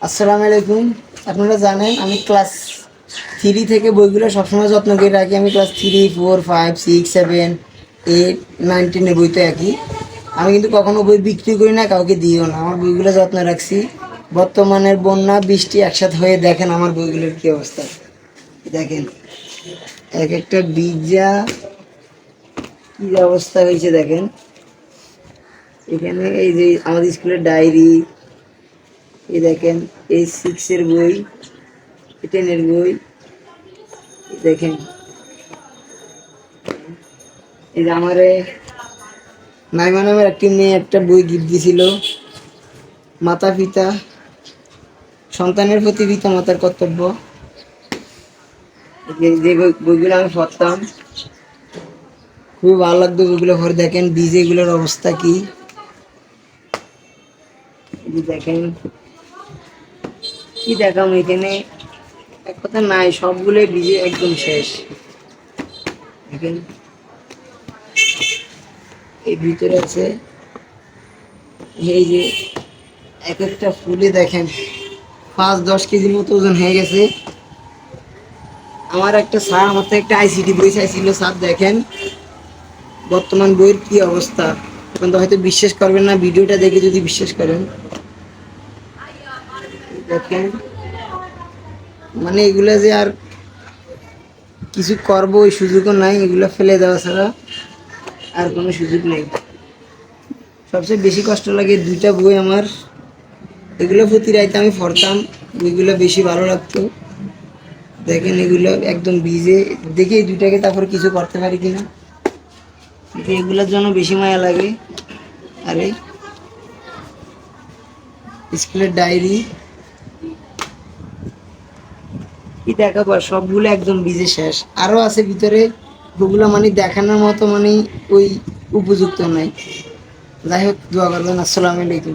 আসসালামু আলাইকুম। আপনারা জানেন আমি ক্লাস 3 থেকে বইগুলো সবসময় যত্ন করে রাখি। আমি ক্লাস 3, 4, 5, 6, 7, 8, 9, 10 বই তো একই। আমি কিন্তু কখনো বই বিক্রি করি না, কাউকে দিও না। আমার বইগুলো যত্ন রাখছি। বর্তমানের বন্যা বৃষ্টি একসাথে হয়ে দেখেন আমার বইগুলোর কী অবস্থা। দেখেন এক একটা বীজা কী অবস্থা হয়েছে দেখেন। এখানে এই যে আমাদের স্কুলের ডায়েরি, এই দেখেন এই 6-এর বই, 10-এর বই, দেখেন এই যে আমারে নাইমা নামের একটি মেয়ে একটা বই গিফট দিয়েছিল। মাতা পিতা, সন্তানের প্রতি পিতা মাতার কর্তব্য। যে বইগুলো আমি পড়তাম, খুবই ভালো লাগতো বইগুলো পড়ে। দেখেন বীজ এগুলোর অবস্থা কি, দেখেন কি দেখাম এখানে এক কথা নাই, সবগুলোই বীজে একদম শেষ। দেখেন এই ভিতরে আছে এই যে এক একটা ফুলে দেখেন 5-10 কেজির মতো ওজন হয়ে গেছে। আমার একটা স্যার আমার থেকে একটা আইসিটি বই চাইছিল। স্যার দেখেন বর্তমান বইয়ের কি অবস্থা, এখন তো হয়তো বিশ্বাস করবেন না, ভিডিওটা দেখে যদি বিশ্বাস করেন। দেখেন মানে এগুলা যে আর কিছু করবো ওই সুযোগও নাই, এগুলো ফেলে দেওয়া ছাড়া আর কোনো সুযোগ নেই। সবচেয়ে বেশি কষ্ট লাগে দুইটা বই আমার, এগুলো প্রতি রাইতে আমি পড়তাম, বইগুলো বেশি ভালো লাগতো। দেখেন এগুলো একদম ভিজে, দেখি এই দুইটাকে তারপর কিছু করতে পারি কিনা। কিন্তু এগুলোর জন্য বেশি মায়া লাগে। আরে স্কুলের ডায়েরি কি দেখাবো, আর সবগুলো একদম ভিজে শেষ। আরও আছে ভিতরে, ওগুলো মানে দেখানোর মতো মানে ওই উপযুক্ত নাই। যাই হোক, দোয়া করবেন। আসসালামু আলাইকুম।